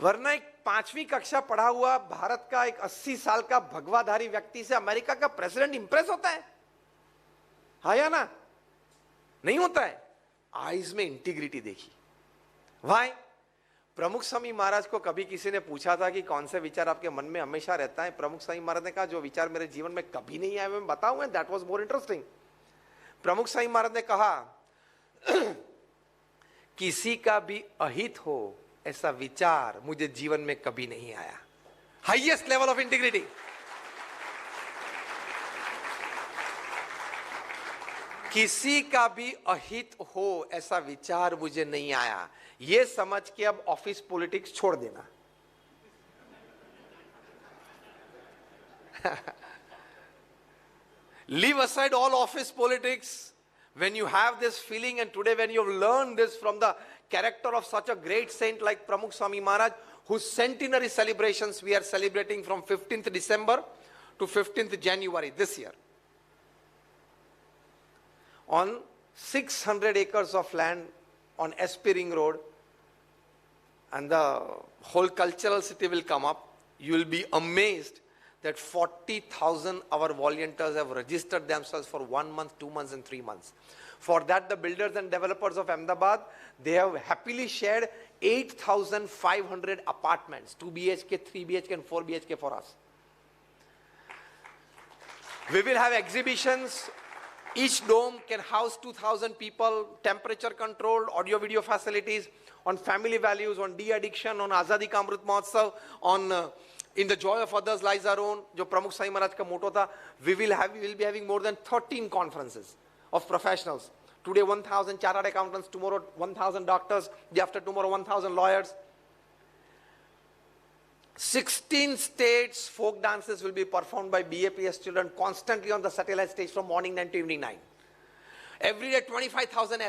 वरना एक 5वीं कक्षा पढ़ा हुआ भारत का एक 80 साल का भगवाधारी व्यक्ति से अमेरिका का प्रेसिडेंट इंप्रेस होता है? हाँ या ना? नहीं होता है. आईज में इंटीग्रिटी देखी. वाई? प्रमुख स्वामी महाराज को कभी किसी ने पूछा था कि कौन से विचार आपके मन में हमेशा रहता है? प्रमुख स्वामी महाराज ने कहा जो विचार मेरे जीवन में कभी नहीं आए मैं बताऊं, and that was more interesting. प्रमुख स्वामी महाराज ने कहा किसी का भी अहित हो ऐसा विचार मुझे जीवन में कभी नहीं आया. Highest level of integrity. किसी का भी अहित हो ऐसा विचार मुझे नहीं आया. ये समझ के अब ऑफिस पॉलिटिक्स छोड़ देना. Leave aside all office politics. When you have this feeling, and today when you have learned this from the character of such a great saint like Pramukh Swami Maharaj, whose centenary celebrations we are celebrating from 15th December to 15th January this year. On 600 acres of land on SP Ring Road, and the whole cultural city will come up. You will be amazed that 40,000 our volunteers have registered themselves for 1 month, 2 months and 3 months. For that, the builders and developers of Ahmedabad, they have happily shared 8,500 apartments, 2 BHK, 3 BHK and 4 BHK for us. We will have exhibitions. Each dome can house 2,000 people, temperature controlled, audio video facilities, on family values, on de-addiction, on Azadi Ka Amrit Mahotsav, on in the joy of others lies our own, jo Pramukh Sai Maharaj ka motto tha. We will be having more than 13 conferences of professionals. Today 1,000 chartered accountants, tomorrow 1,000 doctors, day after tomorrow 1,000 lawyers. 16 states folk dances will be performed by BAPS children constantly on the satellite stage from morning 9 to evening 9. Every day 25,000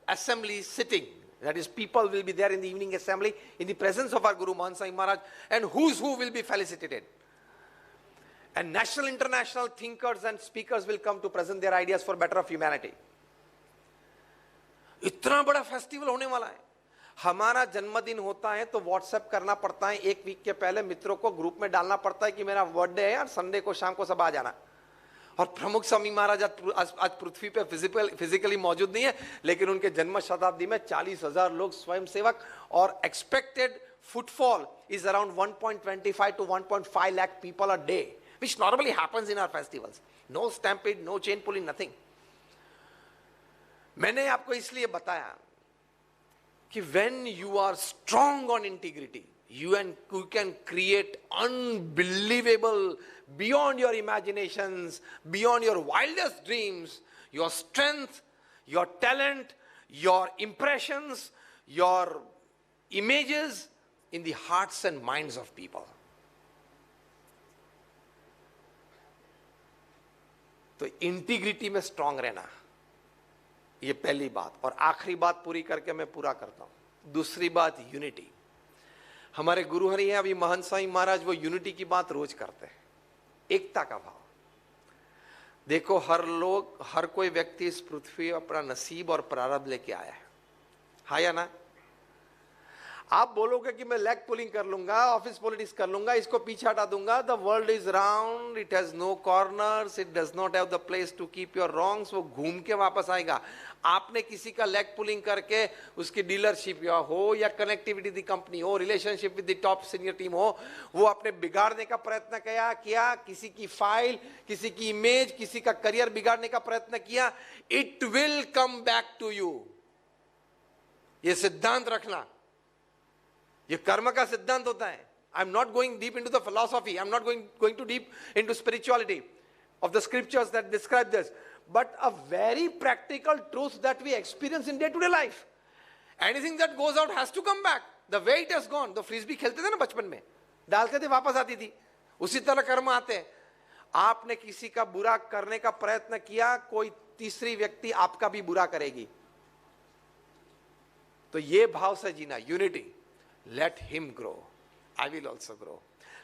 assemblies sitting. That is, people will be there in the evening assembly in the presence of our Guru Mahan Sai Maharaj, and who's who will be felicitated. And national, international thinkers and speakers will come to present their ideas for better of humanity. इतना बड़ा festival होने वाला है. हमारा जन्मदिन होता है तो व्हाट्सएप करना पड़ता है, एक वीक के पहले मित्रों को ग्रुप में डालना पड़ता है कि मेरा बर्थडे है यार, संडे को शाम को सब आ जाना. और प्रमुख स्वामी महाराज आज पृथ्वी पे फिजिकली मौजूद नहीं है, लेकिन उनके जन्म शताब्दी में 40,000 लोग स्वयं सेवक, और expected footfall is around 1.25 to 1.5 lakh people a day, which normally happens in our festivals. No stampede, no chain pulling, nothing. मैंने आपको इसलिए बताया कि when you are strong on integrity, you can create unbelievable, beyond your imaginations, beyond your wildest dreams, your strength, your talent, your impressions, your images in the hearts and minds of people. तो integrity में strong रहना, ये पहली बात. और आखिरी बात पूरी करके मैं पूरा करता हूं. दूसरी बात यूनिटी. हमारे गुरु हरि हैं अभी महंत साईं महाराज, वो यूनिटी की बात रोज करते हैं, एकता का भाव. देखो, हर कोई व्यक्ति इस पृथ्वी अपना नसीब और प्रारब्ध लेके आया है, हाँ या ना? आप बोलोगे कि मैं लेग पुलिंग कर लूंगा, ऑफिस पॉलिटिक्स कर लूंगा, इसको पीछे हटा दूंगा. The world is round, it has no corners, it does not have the place to keep your wrongs. वो घूम के वापस आएगा. आपने किसी का लेग पुलिंग करके उसकी डीलरशिप या हो, या कनेक्टिविटी दी कंपनी हो, relationship with the top senior team हो, वो आपने बिगाड़ने का प्रयत्न किया, किसी की फाइल, किसी की इमेज, किसी का करियर बिगाड़ने का प्रयत्न किया, it will come back to you. ये सिद्धांत रखना, ये कर्म का सिद्धांत होता है. I am not going deep into the philosophy, I am not going too deep into spirituality of the scriptures that describe this, but a very practical truth that we experience in day-to-day life. Anything that goes out has to come back the way it has gone. तो frisbee खेलते थे ना बचपन में, डालते थे वापस आती थी, उसी तरह कर्म आते हैं. आपने किसी का बुरा करने का प्रयत्न किया, कोई तीसरी व्यक्ति आपका भी बुरा करेगी. तो ये भाव से जीना, unity. Let him grow, I will also grow.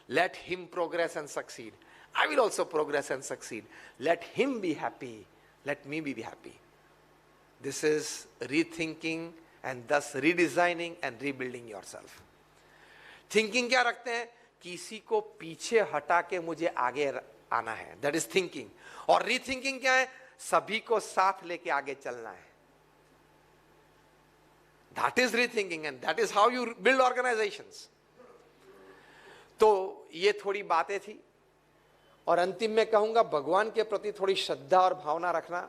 Let him progress and succeed, I will also progress and succeed. Let him be happy, let me be happy. This is rethinking and thus redesigning and rebuilding yourself. Thinking क्या रखते हैं? किसी को पीछे हटा के मुझे आगे आना है, that is thinking. और rethinking क्या है? सभी को साथ लेके आगे चलना है. That is rethinking and that is how you build organizations. तो ये थोड़ी बातें थी. और अंतिम में कहूंगा, भगवान के प्रति थोड़ी श्रद्धा और भावना रखना,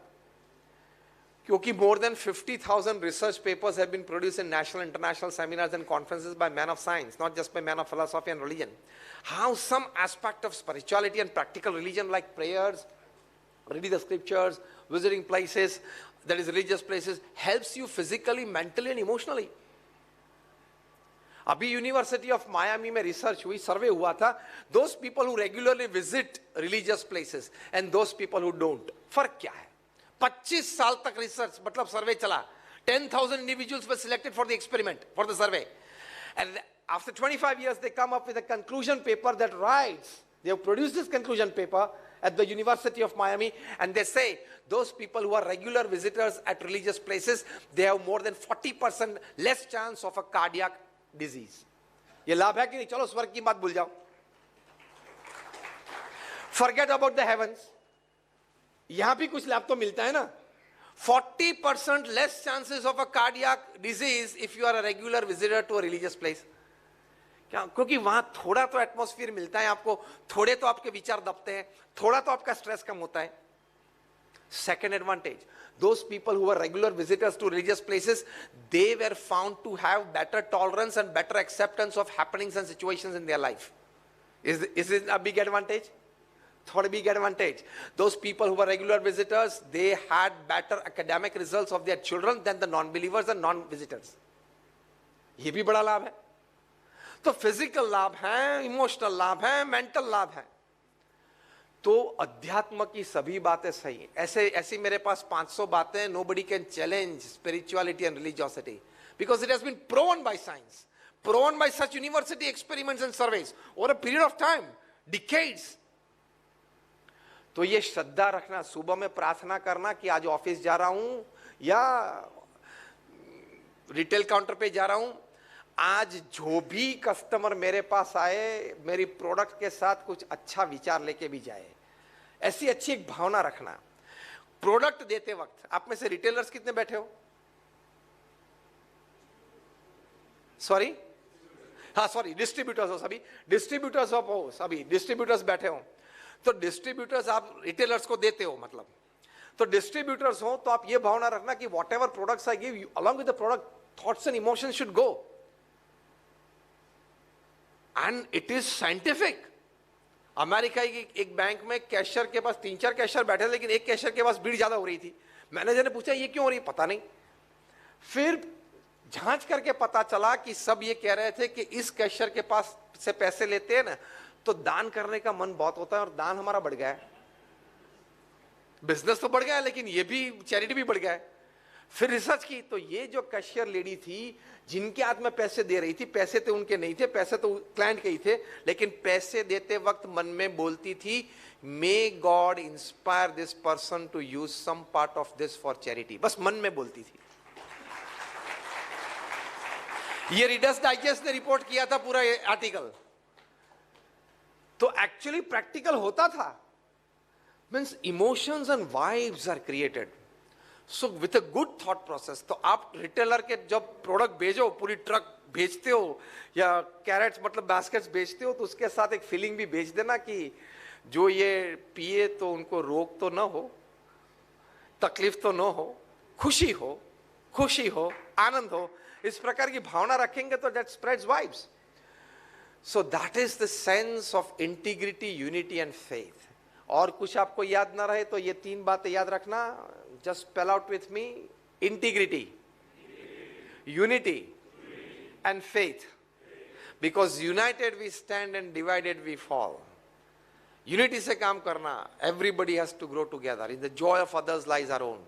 क्योंकि more than 50,000 research papers have been produced in national, international seminars and conferences by men of science, not just by men of philosophy and religion. How some aspect of spirituality and practical religion like prayers, reading the scriptures, visiting places, that is religious places, helps you physically, mentally and emotionally. अभी university of Miami में research हुई, सर्वे हुआ था, those people who regularly visit religious places and those people who don't, फर्क क्या है? 25 साल तक रिसर्च मतलब सर्वे चला. 10,000 individuals were selected for the experiment, for the survey, and after 25 years they come up with a conclusion paper that writes, they have produced this conclusion paper at the University of Miami, and they say those people who are regular visitors at religious places, they have more than 40% less chance of a cardiac disease. ये लाभ है कि नहीं? चलो स्वर्ग की बात भूल जाओ. Forget about the heavens. यहां भी कुछ लाभ तो मिलता है ना. 40% less chances of a cardiac disease if you are a regular visitor to a religious place. क्या? क्योंकि वहां थोड़ा तो एटमॉस्फेयर मिलता है आपको, थोड़े तो आपके विचार दबते हैं, थोड़ा तो आपका स्ट्रेस कम होता है. Second advantage, those people who were regular visitors to religious places, they were found to have better tolerance and better acceptance of happenings and situations in their life. Is it a big advantage? Third big advantage, those people who were regular visitors, they had better academic results of their children than the non-believers and non-visitors. ये भी बड़ा लाभ है. तो physical लाभ है, emotional लाभ है, मेंटल लाभ है. तो अध्यात्म की सभी बातें सही हैं. ऐसी मेरे पास 500 बातें. nobody can challenge spirituality and religiosity because it has been proven by science, proven by such university experiments and surveys over a period of time, decades. तो ये श्रद्धा रखना, सुबह में प्रार्थना करना कि आज ऑफिस जा रहा हूं या रिटेल काउंटर पे जा रहा हूं, आज जो भी कस्टमर मेरे पास आए मेरी प्रोडक्ट के साथ कुछ अच्छा विचार लेके भी जाए. ऐसी अच्छी एक भावना रखना. प्रोडक्ट देते वक्त आप में से रिटेलर्स कितने बैठे हो? सॉरी, हाँ सॉरी, डिस्ट्रीब्यूटर्स हो सभी, डिस्ट्रीब्यूटर्स हो सभी, डिस्ट्रीब्यूटर्स बैठे हो. तो डिस्ट्रीब्यूटर्स आप रिटेलर्स को देते हो, मतलब तो डिस्ट्रीब्यूटर्स हो तो आप ये भावना रखना कि what ever products I give you along with the product, thoughts and emotions should go. And it is scientific. America की एक बैंक में कैशियर के पास 3-4 कैशियर बैठे, लेकिन एक कैशियर के पास भीड़ ज्यादा हो रही थी. मैनेजर ने पूछा ये क्यों हो रही, पता नहीं. फिर जांच करके पता चला कि सब ये कह रहे थे कि इस कैशियर के पास से पैसे लेते हैं ना तो दान करने का मन बहुत होता है और दान हमारा बढ़ गया है. बिजनेस तो बढ़ गया है लेकिन ये भी चैरिटी भी बढ़ गया है. फिर रिसर्च की तो ये जो कैशियर लेडी थी जिनके हाथ में पैसे दे रही थी, पैसे तो उनके नहीं थे, पैसे तो क्लाइंट के ही थे, लेकिन पैसे देते वक्त मन में बोलती थी may God inspire this person to use some part of this for charity. बस मन में बोलती थी. ये रीडर्स डाइजेस्ट ने रिपोर्ट किया था पूरा आर्टिकल. तो एक्चुअली प्रैक्टिकल होता था. Means emotions and vibes are created. So with a good thought process. तो आप रिटेलर के जब प्रोडक्ट भेजो, पूरी ट्रक भेजते हो या कैरेट्स मतलब बास्केट्स भेजते हो, तो उसके साथ एक फीलिंग भी भेज देना कि जो ये पिए तो उनको रोग तो ना हो, तकलीफ तो ना हो, खुशी हो, आनंद हो. इस प्रकार की भावना रखेंगे तो that spreads vibes. So that is the sense of integrity, unity and faith. और कुछ आपको याद ना रहे तो ये 3 बातें याद रखना. Just spell out with me. Integrity, unity and faith. Because united we stand and divided we fall. Unity से काम करना. Everybody has to grow together. In the joy of others lies our own.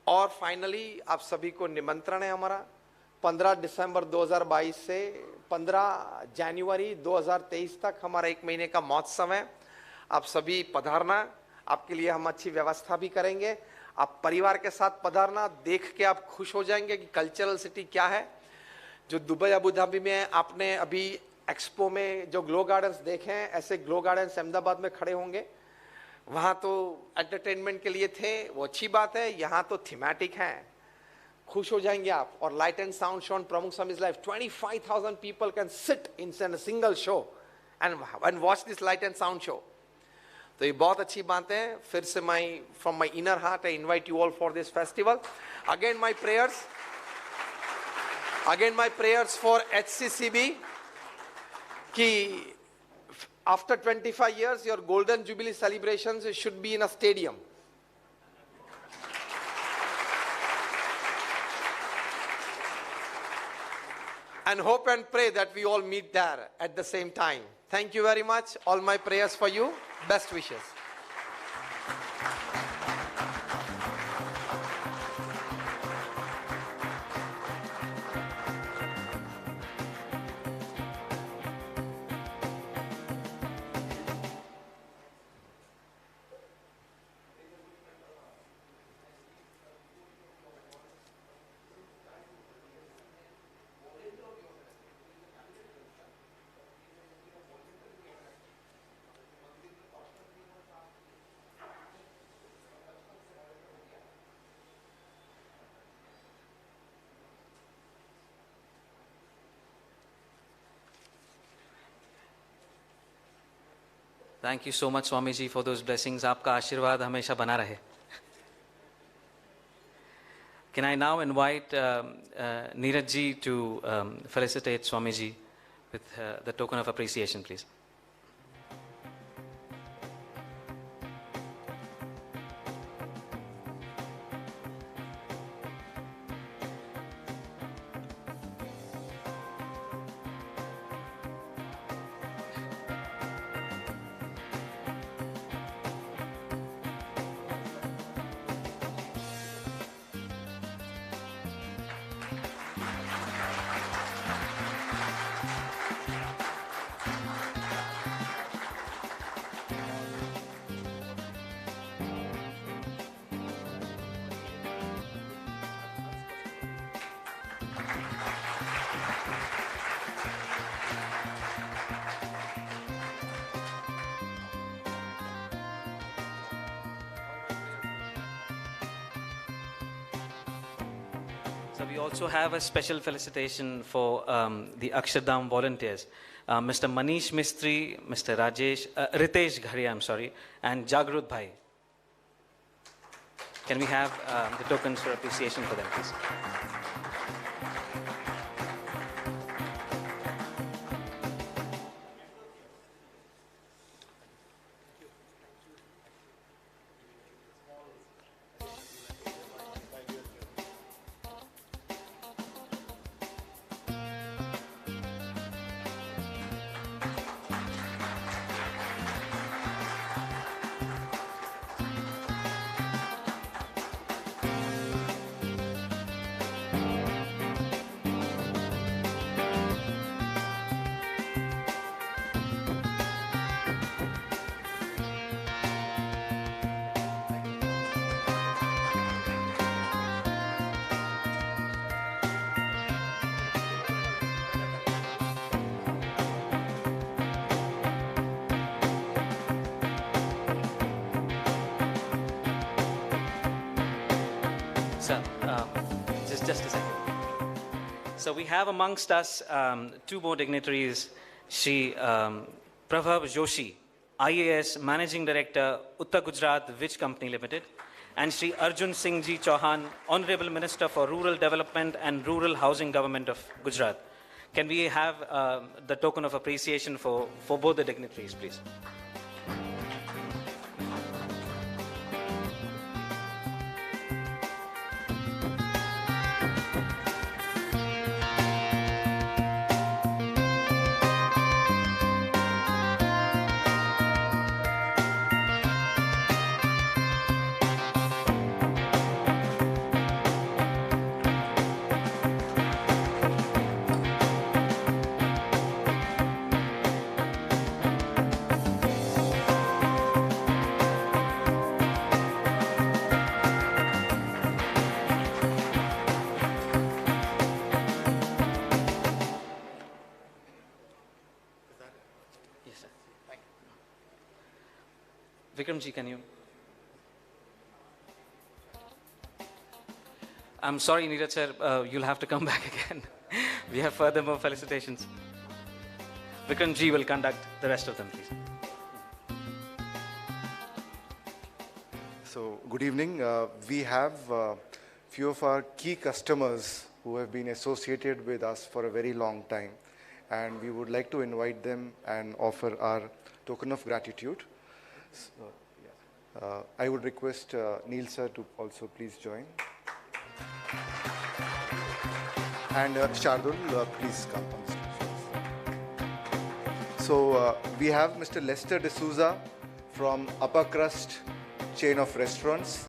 और finally आप सभी को निमंत्रण है हमारा 15 दिसंबर 2022 से 15 जनवरी 2023 तक हमारा 1 महीने का महोत्सव है. आप सभी पधारना. आपके लिए हम अच्छी व्यवस्था भी करेंगे. आप परिवार के साथ पधारना. देख के आप खुश हो जाएंगे कि कल्चरल सिटी क्या है. जो दुबई अबू धाबी में आपने अभी एक्सपो में जो ग्लो गार्डन्स देखे हैं, ऐसे ग्लो गार्डन्स अहमदाबाद में खड़े होंगे. वहां तो एंटरटेनमेंट के लिए थे, वो अच्छी बात है. यहाँ तो थीमेटिक है. खुश हो जाएंगे आप. और light and sound show on प्रमुख Swami's life. 25,000 people can sit in a single show and watch this light and sound show. तो ये बहुत अच्छी बात है. फिर से from my inner heart I invite you all for this festival. Again my prayers for HCCB कि after 25 years your golden jubilee celebrations should be in a stadium. And hope and pray that we all meet there at the same time. Thank you very much. All my prayers for you. Best wishes. Thank you so much, Swamiji, for those blessings. आपका आशीर्वाद हमेशा बना रहे. Can I now invite Neeraj ji to felicitate Swamiji with the token of appreciation, please? So we also have a special felicitation for the Akshardham volunteers. Mr. Manish Mistry, Mr. Ritesh Gharia, I'm sorry, and Jagrut Bhai. Can we have the tokens for appreciation for them, please? So, just a second. So we have amongst us two more dignitaries, Shri Prabhav Joshi, IAS Managing Director, Uttar Gujarat Vij Company Limited, and Shri Arjun Singh Ji Chauhan, Honorable Minister for Rural Development and Rural Housing Government of Gujarat. Can we have the token of appreciation for both the dignitaries, please? Vikramji, can you? I'm sorry, Neeraj sir, you'll have to come back again. We have furthermore felicitations. Vikramji will conduct the rest of them, please. So, good evening. We have few of our key customers who have been associated with us for a very long time, and we would like to invite them and offer our token of gratitude. So, I would request Neil sir to also please join. And Shardul, please come on stage. So we have Mr. Lester D'Souza from Upper Crust chain of restaurants.